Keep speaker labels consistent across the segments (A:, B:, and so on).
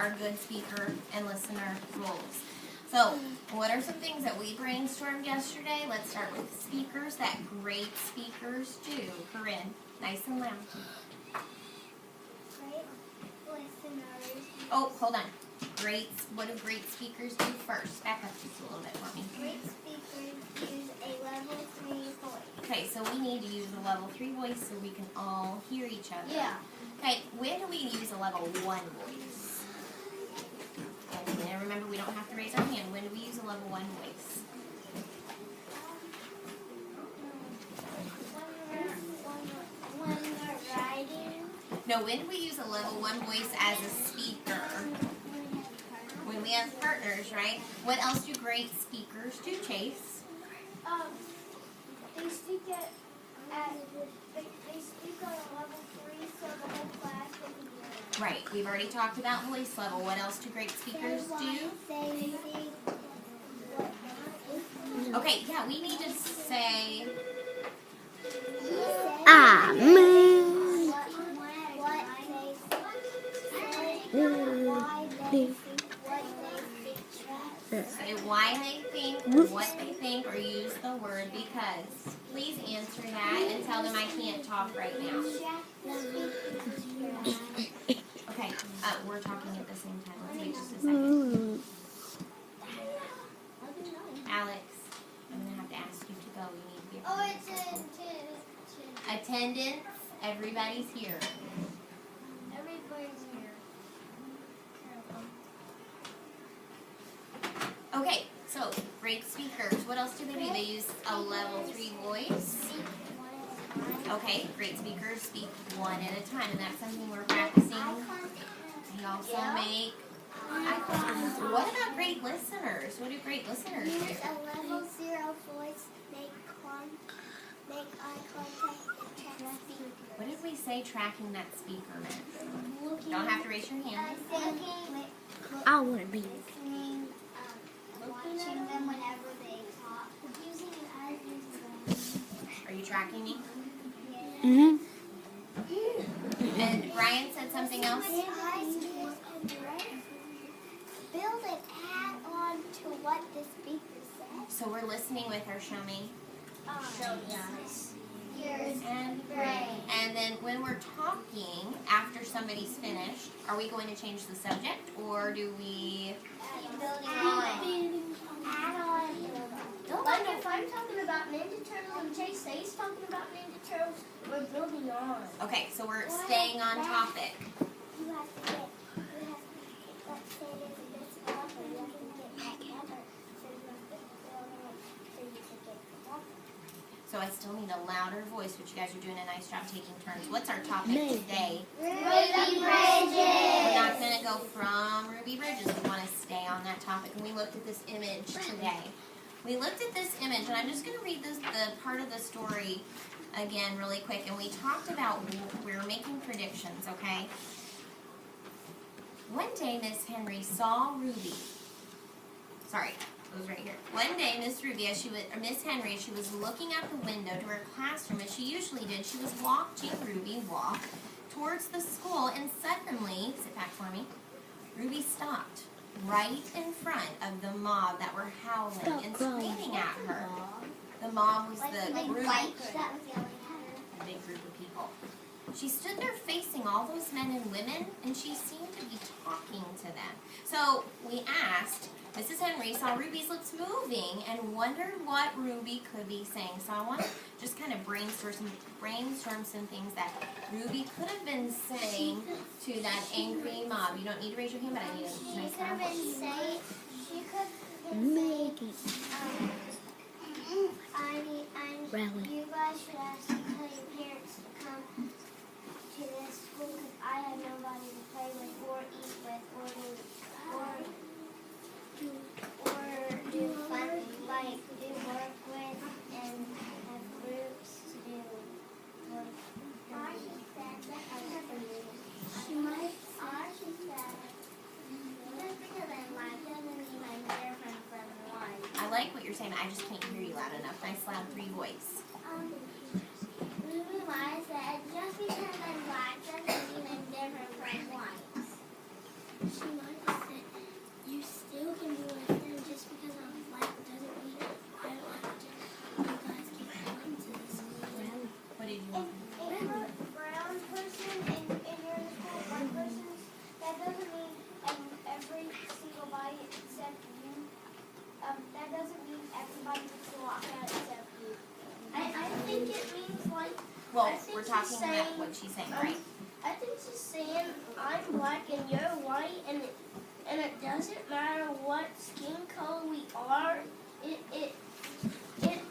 A: our good speaker and listener roles. So, what are some things that we brainstormed yesterday? Let's start with speakers that great speakers do. Corinne, nice and loud.
B: Great listeners.
A: Oh, hold on. What do great speakers do first? Back up just a little bit for me.
B: Great speakers use a level 3 voice.
A: Okay, so we need to use a level 3 voice so we can all hear each other.
B: Yeah.
A: Okay, when do we use a level 1 voice? And remember, we don't have to raise our hand. When do we use a level 1 voice?
B: When we're writing.
A: No, when do we use a level 1 voice as a speaker? When we have partners, right? What else do great speakers do, Chase?
B: They speak they speak on a level 3, so the whole class can hear.
A: Right, we've already talked about voice level. What else do great speakers do? Okay, yeah, we need to say... Say why they think, what they think, or use the word because. Please answer that and tell them I can't talk right now. Okay, we're talking at the same time. Let's wait just a second. Alex, I'm going to have to ask you to go. You need to get attendance. Everybody's here.
B: Everybody's here.
A: Okay, so great speakers. What else do they do? They use a level 3 voice. Okay, great speakers speak one at a time, and that's something we're practicing. They also make eye contact. What about great listeners? What do great listeners do?
B: Use a level 0 voice, make eye contact, and track speaker.
A: What did we say tracking that speaker meant? Don't have to raise your hand.
C: I want to be.
B: Listening, watching them whenever they talk. Using
A: Are you tracking me?
C: Mm-hmm.
A: And Brian said something else?
B: Build an add-on to what the speaker said.
A: So we're listening with her, show me.
B: Ears
A: And
B: brain.
A: And then when we're talking, after somebody's finished, are we going to change the subject, or do we...
B: Add-on.
D: Like if I'm talking about Ninja Turtles and Chase Say's talking about Ninja Turtles, we're building on.
A: Okay, so we're staying on topic.
B: You have to get, let's say this author, you have to get that together. So you have to build on so you can get together.
A: So I still need a louder voice, but you guys are doing a nice job taking turns. What's our topic today?
B: Ruby
A: We're
B: Bridges.
A: not going to go from Ruby Bridges. We want to stay on that topic. And we looked at this image today. We looked at this image, and I'm just going to read the part of the story again really quick. And we talked about, we were making predictions, okay? One day, Miss Henry saw Ruby. Sorry, it was right here. One day, Miss Henry, as she was looking out the window to her classroom, as she usually did, she was watching Ruby walk towards the school, and suddenly, sit back for me, Ruby stopped right in front of the mob that were howling and screaming at her. The mob was the group, a big group of people. She stood there facing all those men and women, and she seemed to be talking to them. So we asked, Mrs. Henry saw Ruby's lips moving and wondered what Ruby could be saying. So I want to just kind of brainstorm some things that Ruby could have been saying to that angry mob. You don't need to raise your hand, but I need a nice loud voice.
B: She could have been saying, you guys should ask tell your parents to come to this school because I have nobody to play with or eat with or do fun, like do work with and have groups to do work. She might she said, just because I like them and be my girlfriend from one.
A: I like what you're saying. I just can't hear you loud enough. Nice loud 3 voice.
B: Ruby Mai said, just because I like them doesn't mean I'm different from whites. She might You can be my friend just because I'm black doesn't mean I don't have to. You guys can come into the school.
A: What did you want?
B: If you're a brown person and you're in the school of white persons, that doesn't mean every single body except you. That doesn't mean everybody gets to walk out except you.
D: I think it means like.
A: Well,
D: I think
A: we're
D: she's
A: talking about
D: saying-
A: what she's saying, right?
D: I think she's saying I'm black and you're white, and it doesn't matter what skin color we are. It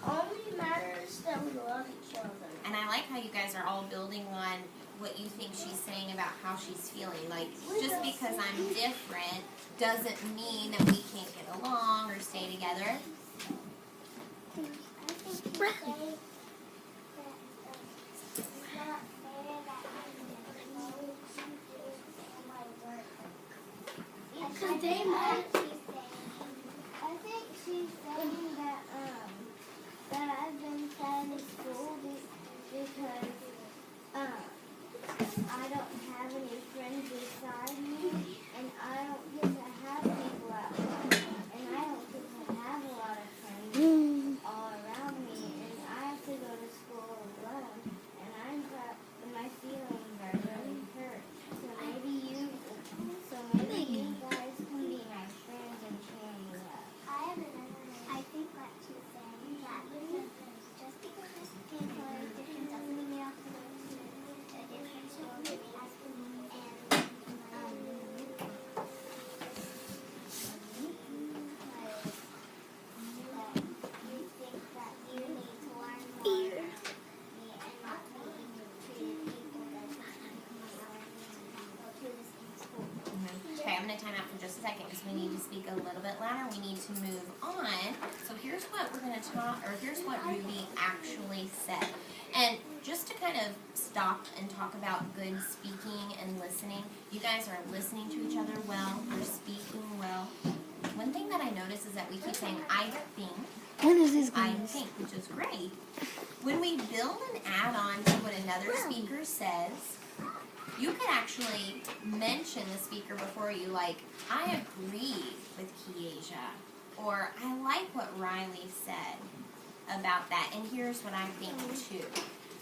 D: only matters that we love each other.
A: And I like how you guys are all building on what you think she's saying about how she's feeling. Like, just because I'm different doesn't mean that we can't get along or stay together.
B: I think you say that it's not fair that I know my work.
D: Because they might.
B: I think she's saying that I've been sad in school because I don't have any friends beside me, and I don't get to have people at home, and I don't get to have a lot of friends all around me, and I have to go to school alone, and my feelings are really hurt. So maybe you guys can be my friends and cheer me up. I think what she's saying that just because your skin color is different doesn't mean you have to go to a different school to be you think that you need to learn more about me and not be treated equal as go to the same school.
A: Okay, I'm going to time out for just a second because we need to speak a little bit louder. We need to move on. So here's what we're going to talk, or here's what Ruby actually said. And just to kind of stop and talk about good speaking and listening, you guys are listening to each other well, you're speaking well. One thing that I notice is that we keep saying, I think,
C: When is this
A: I
C: going?
A: think, which is great. When we build and add on to what another speaker says, you could actually mention the speaker before you, like, I agree with Kiesia, or I like what Riley said about that, and here's what I think too.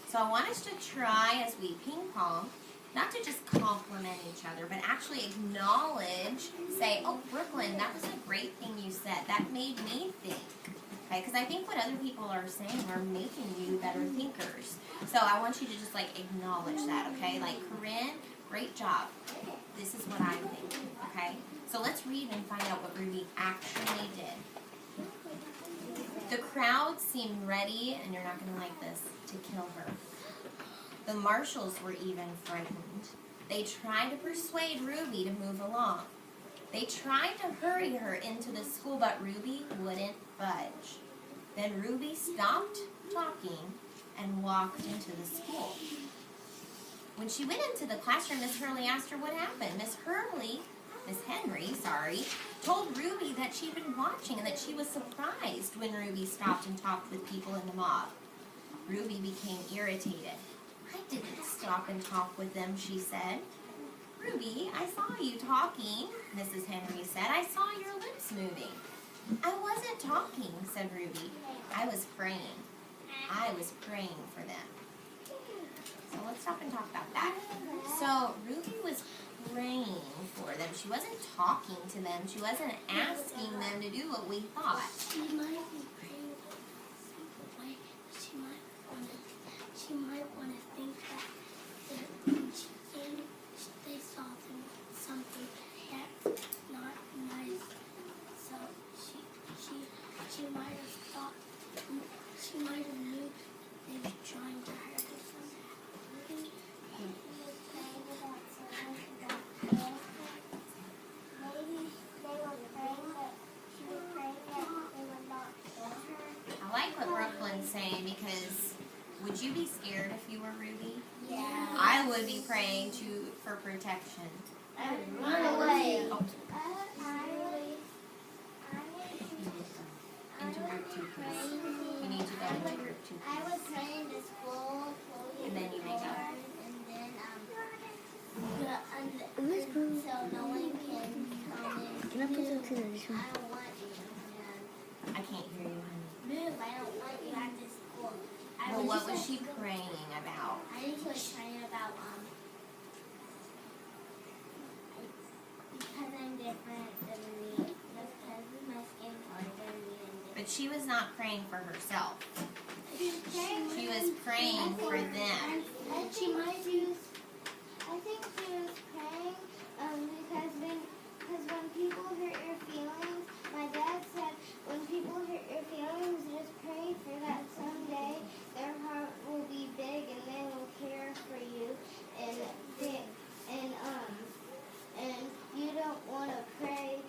A: So I want us to try as we ping pong, not to just compliment each other, but actually acknowledge, say, oh, Brooklyn, that was a great thing you said. That made me think. Okay, because I think what other people are saying are making you better thinkers. So I want you to just like acknowledge that, okay? Like, Corinne, great job. This is what I think, okay? So let's read and find out what Ruby actually did. The crowd seemed ready, and you're not going to like this, to kill her. The marshals were even frightened. They tried to persuade Ruby to move along. They tried to hurry her into the school, but Ruby wouldn't budge. Then Ruby stopped talking and walked into the school. When she went into the classroom, Miss Henry asked her what happened. Miss Henry, told Ruby that she'd been watching and that she was surprised when Ruby stopped and talked with people in the mob. Ruby became irritated. I didn't stop and talk with them, she said. Ruby, I saw you talking, Mrs. Henry said. I saw your lips moving. I wasn't talking, said Ruby. I was praying. I was praying for them. So let's stop and talk about that. So Ruby was praying for them. She wasn't talking to them. She wasn't asking them to do what we thought.
B: She might be praying some way. She might want to think that when she came, they saw something that's not nice. So she might have thought, she might have knew they were trying to hurt her something.
A: I like what Brooklyn's saying because would you be scared if you were Ruby?
B: Yeah.
A: I would be praying for protection.
D: I would run away.
A: Oh,
B: Into group 2, please.
A: you need to go into group 2.
B: I would pray in the school,
A: And then you make up.
B: and then so no one can come in
C: Can I put the this one?
B: I don't want you, Dad.
A: I can't hear you, honey.
B: Move, I don't want you at this school.
A: Well, what was she praying about?
B: I think she was praying about, because I'm different than me, because of my skin color, than me and different.
A: But she was not praying for herself. She was
B: I
A: praying for them.
B: think she was praying because when people hurt your feelings, my dad said when people hurt your feelings, just pray for that someday their heart will be big and they will care for you and you don't want to pray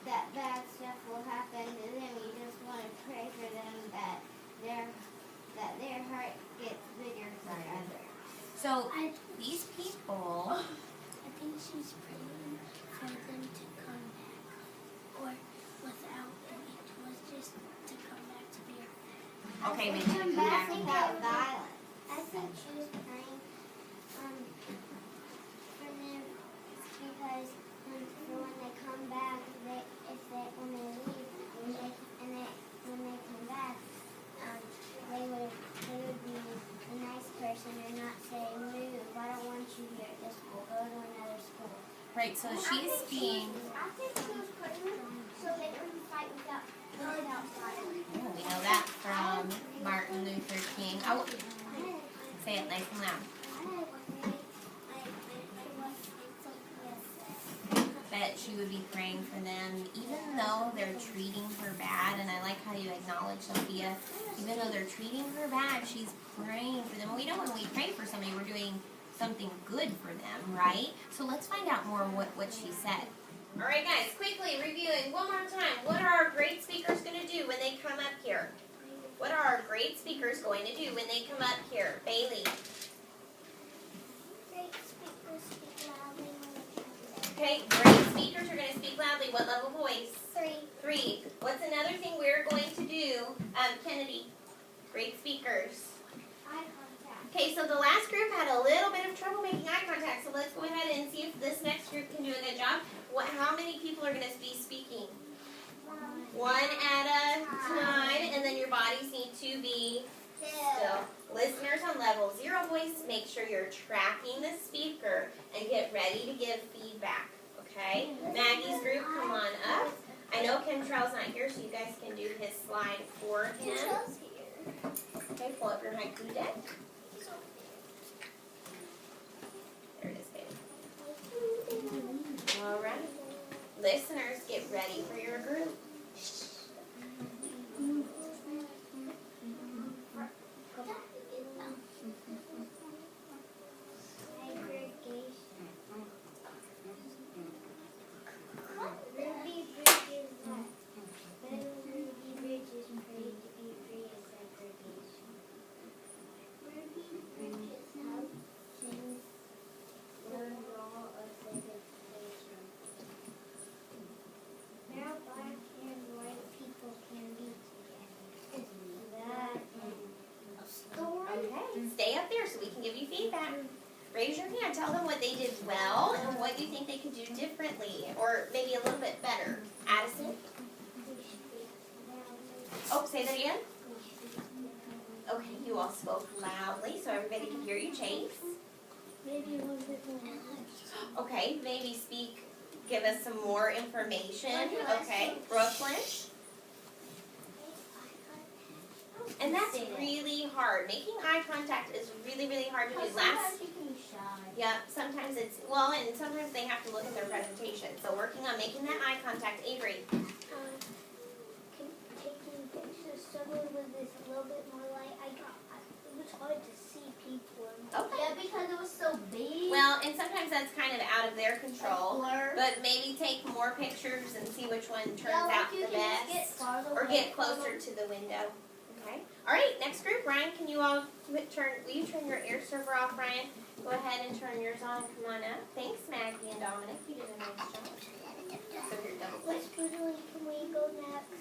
B: that bad stuff will happen to them. You just want to pray for them that their heart gets bigger forever.
A: So these people.
D: I think she's praying for them to come back, or without, and it was just to come back to be her.
A: Okay, maybe to come back and
B: That
A: go.
B: violence. I think she was praying for them because for when they come back, when they leave, when they come back, they would be a nice person and not say, move, I don't want you here at this school, go to another school.
A: Right, so she's being.
B: I think she was praying so they wouldn't fight without violence.
A: Oh, we know that from Martin Luther King. Oh, say it nice and loud. That she would be praying for them, even though they're treating her bad. And I like how you acknowledge Sophia. Even though they're treating her bad, she's praying for them. And we know when we pray for somebody, we're doing something good for them, right? So let's find out more what she said. All right, guys, quickly reviewing one more time. What are our great speakers going to do when they come up here? What are our great speakers going to do when they come up here? Bailey.
B: Great speakers speak loudly when they come to
A: Okay, great speakers are going to speak loudly. What level voice?
B: 3.
A: 3. What's another thing we're going to do? Kennedy. Great speakers.
B: Eye contact.
A: Okay, so the last group had a little bit of trouble making eye contact, so let's go ahead and see if this next group can do a good job. How many people are going to be speaking? One at a time, and then your bodies need to be still. Listeners on level 0 voice, make sure you're tracking the speaker and get ready to give feedback, okay? Maggie's group, come on up. I know Kentrell's not here, so you guys can do his slide for him. Okay, pull up your haiku deck. There it is, baby. All right. Listeners, get ready for your group. Stay up there so we can give you feedback. Raise your hand. Tell them what they did well and what you think they could do differently or maybe a little bit better. Addison? Oh, say that again. Okay, you all spoke loudly so everybody can hear you. Chase?
B: Maybe a little bit more.
A: Okay, maybe give us some more information. Okay, Brooklyn? And that's really hard. Making eye contact is really, really hard to do.
B: Sometimes you can be shy.
A: Yeah, sometimes and sometimes they have to look at their presentation. So working on making that eye contact. Avery.
B: Taking pictures, struggling with this a little bit more light. It was hard to see people.
A: Okay.
B: Yeah, because it was so big.
A: Well, and sometimes that's kind of out of their control.
B: Blur.
A: But maybe take more pictures and see which one turns out the best. Or get closer to the window. Okay. All right, next group. Ryan, can you all will you turn your air server off, Ryan? Go ahead and turn yours on. Come on up. Thanks, Maggie and Dominic. You did a nice job. So you're double click.
B: Which can we go next?